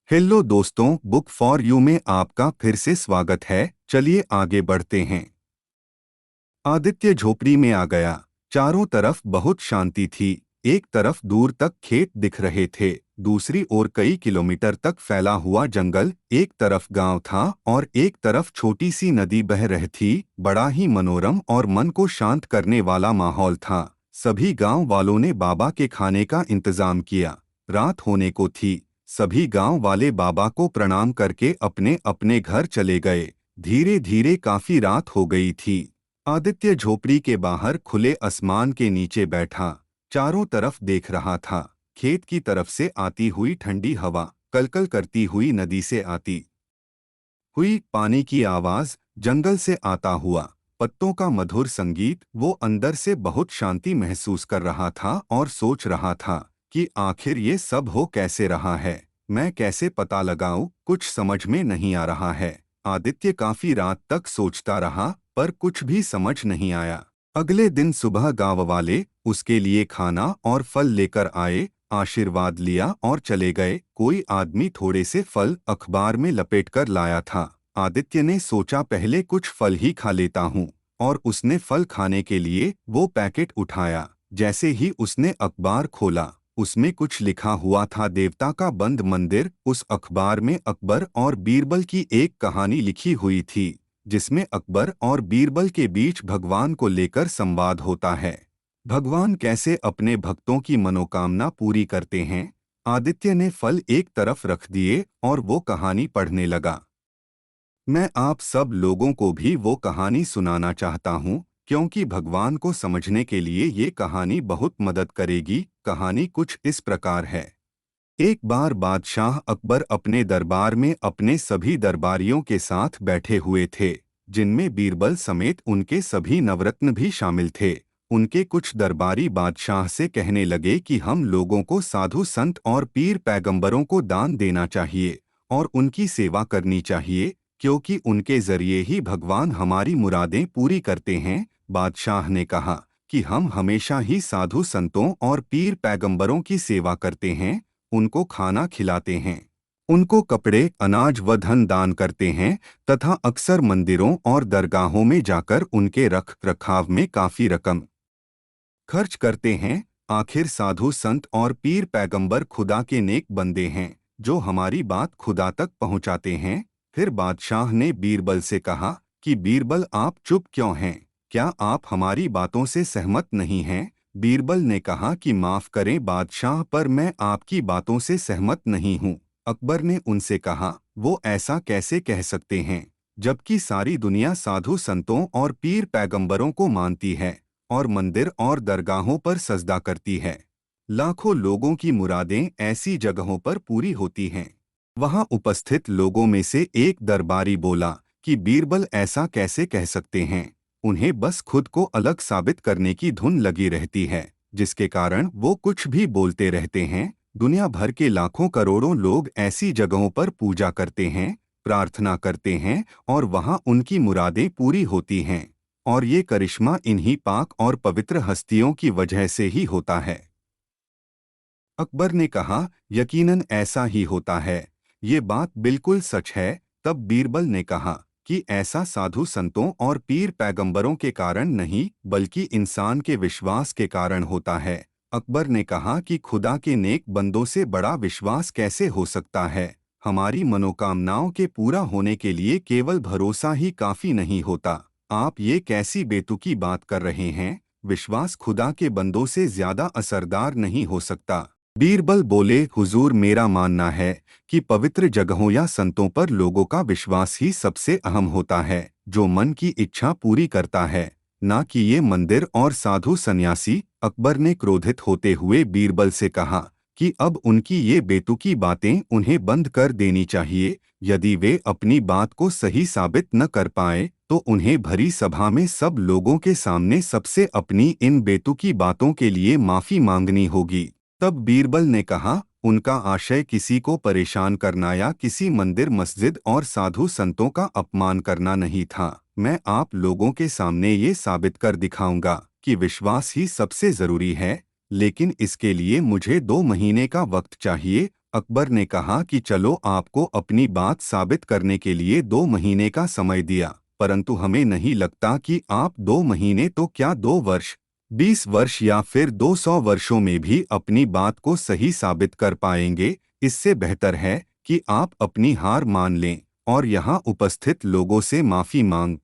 Hello दोस्तों, book for you में आपका फिर से स्वागत है। चलिए आगे बढ़ते हैं। आदित्य झोपड़ी में आ गया। चारों तरफ बहुत शांति थी। एक तरफ दूर तक खेत दिख रहे थे, दूसरी ओर कई किलोमीटर तक फैला हुआ जंगल। एक तरफ गांव था और एक तरफ छोटी सी नदी बह रही थी। बड़ा ही मनोरम और मन को शांत करने वाला माहौल था। सभी गांव वालों ने बाबा के खाने का इंतजाम किया। रात होने को थी। सभी गांव वाले बाबा को प्रणाम करके अपने अपने घर चले गए। धीरे धीरे काफी रात हो गई थी। आदित्य झोपड़ी के बाहर खुले आसमान के नीचे बैठा चारों तरफ देख रहा था। खेत की तरफ से आती हुई ठंडी हवा, कलकल करती हुई नदी से आती हुई पानी की आवाज, जंगल से आता हुआ पत्तों का मधुर संगीत। वो अंदर से बहुत शांति महसूस कर रहा था और सोच रहा था कि आखिर ये सब हो कैसे रहा है। मैं कैसे पता लगाऊं, कुछ समझ में नहीं आ रहा है। आदित्य काफी रात तक सोचता रहा पर कुछ भी समझ नहीं आया। अगले दिन सुबह गांव वाले उसके लिए खाना और फल लेकर आए। आशीर्वाद लिया और चले गए। कोई आदमी थोड़े से फल अखबार में लपेटकर लाया था। आदित्य ने सोचा पहले कुछ फल ही खा लेता हूँ, और उसने फल खाने के लिए वो पैकेट उठाया। जैसे ही उसने अखबार खोला, उसमें कुछ लिखा हुआ था, देवता का बंद मंदिर। उस अखबार में अकबर और बीरबल की एक कहानी लिखी हुई थी, जिसमें अकबर और बीरबल के बीच भगवान को लेकर संवाद होता है। भगवान कैसे अपने भक्तों की मनोकामना पूरी करते हैं। आदित्य ने फल एक तरफ रख दिए और वो कहानी पढ़ने लगा। मैं आप सब लोगों को भी वो कहानी सुनाना चाहता हूँ, क्योंकि भगवान को समझने के लिए ये कहानी बहुत मदद करेगी। कहानी कुछ इस प्रकार है। एक बार बादशाह अकबर अपने दरबार में अपने सभी दरबारियों के साथ बैठे हुए थे, जिनमें बीरबल समेत उनके सभी नवरत्न भी शामिल थे। उनके कुछ दरबारी बादशाह से कहने लगे कि हम लोगों को साधु संत और पीर पैगंबरों को दान देना चाहिए और उनकी सेवा करनी चाहिए, क्योंकि उनके जरिए ही भगवान हमारी मुरादें पूरी करते हैं। बादशाह ने कहा कि हम हमेशा ही साधु संतों और पीर पैगंबरों की सेवा करते हैं, उनको खाना खिलाते हैं, उनको कपड़े, अनाज व धन दान करते हैं तथा अक्सर मंदिरों और दरगाहों में जाकर उनके रख रखाव में काफी रकम खर्च करते हैं। आखिर साधु संत और पीर पैगंबर खुदा के नेक बंदे हैं, जो हमारी बात खुदा तक पहुंचाते हैं। फिर बादशाह ने बीरबल से कहा कि बीरबल, आप चुप क्यों हैं? क्या आप हमारी बातों से सहमत नहीं हैं? बीरबल ने कहा कि माफ करें बादशाह, पर मैं आपकी बातों से सहमत नहीं हूँ। अकबर ने उनसे कहा, वो ऐसा कैसे कह सकते हैं, जबकि सारी दुनिया साधु संतों और पीर पैगंबरों को मानती है और मंदिर और दरगाहों पर सजदा करती है। लाखों लोगों की मुरादें ऐसी जगहों पर पूरी होती हैं। वहां उपस्थित लोगों में से एक दरबारी बोला कि बीरबल ऐसा कैसे कह सकते हैं। उन्हें बस खुद को अलग साबित करने की धुन लगी रहती है, जिसके कारण वो कुछ भी बोलते रहते हैं। दुनिया भर के लाखों करोड़ों लोग ऐसी जगहों पर पूजा करते हैं, प्रार्थना करते हैं और वहां उनकी मुरादें पूरी होती हैं। और ये करिश्मा इन्हीं पाक और पवित्र हस्तियों की वजह से ही होता है। अकबर ने कहा, यकीनन ऐसा ही होता है, ये बात बिल्कुल सच है। तब बीरबल ने कहा कि ऐसा साधु संतों और पीर पैगंबरों के कारण नहीं, बल्कि इंसान के विश्वास के कारण होता है। अकबर ने कहा कि खुदा के नेक बंदों से बड़ा विश्वास कैसे हो सकता है। हमारी मनोकामनाओं के पूरा होने के लिए केवल भरोसा ही काफी नहीं होता। आप ये कैसी बेतुकी बात कर रहे हैं? विश्वास खुदा के बंदों से ज्यादा असरदार नहीं हो सकता। बीरबल बोले, हुजूर, मेरा मानना है कि पवित्र जगहों या संतों पर लोगों का विश्वास ही सबसे अहम होता है, जो मन की इच्छा पूरी करता है, ना कि ये मंदिर और साधु सन्यासी। अकबर ने क्रोधित होते हुए बीरबल से कहा कि अब उनकी ये बेतुकी बातें उन्हें बंद कर देनी चाहिए। यदि वे अपनी बात को सही साबित न कर पाए तो उन्हें भरी सभा में सब लोगों के सामने सबसे अपनी इन बेतुकी बातों के लिए माफी मांगनी होगी। तब बीरबल ने कहा, उनका आशय किसी को परेशान करना या किसी मंदिर, मस्जिद और साधु संतों का अपमान करना नहीं था। मैं आप लोगों के सामने ये साबित कर दिखाऊंगा कि विश्वास ही सबसे जरूरी है, लेकिन इसके लिए मुझे 2 महीने का वक्त चाहिए। अकबर ने कहा कि चलो, आपको अपनी बात साबित करने के लिए 2 महीने का समय दिया, परंतु हमें नहीं लगता कि आप 2 महीने तो क्या 2 वर्ष, 20 वर्ष या फिर 200 वर्षों में भी अपनी बात को सही साबित कर पाएंगे। इससे बेहतर है कि आप अपनी हार मान लें और यहाँ उपस्थित लोगों से माफी मांग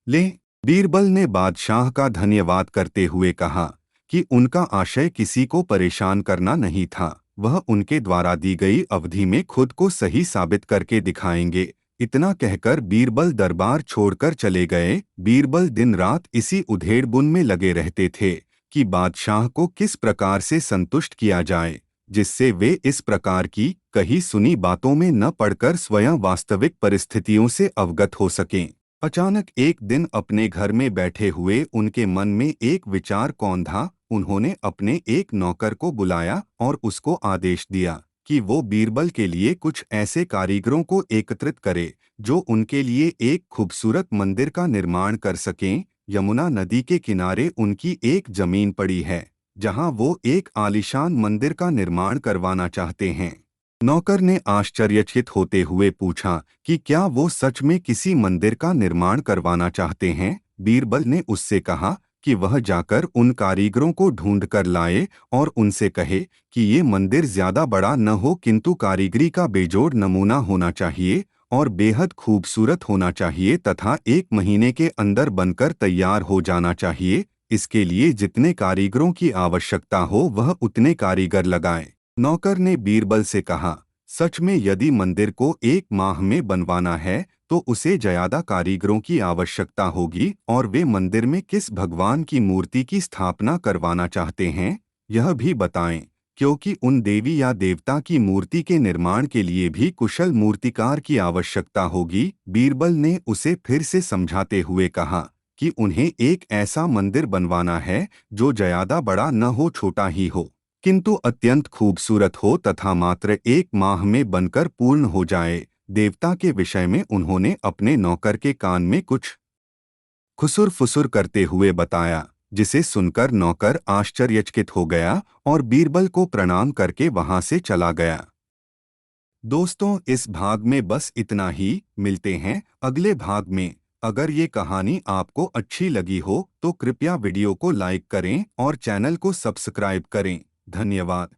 लें। बीरबल ने बादशाह का धन्यवाद करते हुए कहा कि उनका आशय किसी को परेशान करना नहीं था, वह उनके द्वारा दी गई अवधि में खुद को सही साबित करके दिखाएंगे। इतना कहकर बीरबल दरबार छोड़कर चले गए। बीरबल दिन रात इसी उधेड़बुन में लगे रहते थे कि बादशाह को किस प्रकार से संतुष्ट किया जाए, जिससे वे इस प्रकार की कही सुनी बातों में न पड़कर स्वयं वास्तविक परिस्थितियों से अवगत हो सकें। अचानक एक दिन अपने घर में बैठे हुए उनके मन में एक विचार कौंधा। उन्होंने अपने एक नौकर को बुलाया और उसको आदेश दिया कि वो बीरबल के लिए कुछ ऐसे कारीगरों को एकत्रित करे जो उनके लिए एक खूबसूरत मंदिर का निर्माण कर सकें। यमुना नदी के किनारे उनकी एक जमीन पड़ी है जहां वो एक आलीशान मंदिर का निर्माण करवाना चाहते हैं। नौकर ने आश्चर्यचकित होते हुए पूछा कि क्या वो सच में किसी मंदिर का निर्माण करवाना चाहते हैं। बीरबल ने उससे कहा कि वह जाकर उन कारीगरों को ढूंढ कर लाए और उनसे कहे कि ये मंदिर ज्यादा बड़ा न हो, किंतु कारीगरी का बेजोड़ नमूना होना चाहिए और बेहद खूबसूरत होना चाहिए तथा 1 महीने के अंदर बनकर तैयार हो जाना चाहिए। इसके लिए जितने कारीगरों की आवश्यकता हो वह उतने कारीगर लगाए। नौकर ने बीरबल से कहा, सच में यदि मंदिर को 1 माह में बनवाना है तो उसे ज्यादा कारीगरों की आवश्यकता होगी। और वे मंदिर में किस भगवान की मूर्ति की स्थापना करवाना चाहते हैं यह भी बताएं, क्योंकि उन देवी या देवता की मूर्ति के निर्माण के लिए भी कुशल मूर्तिकार की आवश्यकता होगी। बीरबल ने उसे फिर से समझाते हुए कहा कि उन्हें एक ऐसा मंदिर बनवाना है जो ज्यादा बड़ा न हो, छोटा ही हो, किंतु अत्यंत खूबसूरत हो तथा मात्र 1 माह में बनकर पूर्ण हो जाए। देवता के विषय में उन्होंने अपने नौकर के कान में कुछ खुसुर फुसुर करते हुए बताया, जिसे सुनकर नौकर आश्चर्यचकित हो गया और बीरबल को प्रणाम करके वहां से चला गया। दोस्तों, इस भाग में बस इतना ही। मिलते हैं अगले भाग में। अगर ये कहानी आपको अच्छी लगी हो तो कृपया वीडियो को लाइक करें और चैनल को सब्सक्राइब करें। धन्यवाद।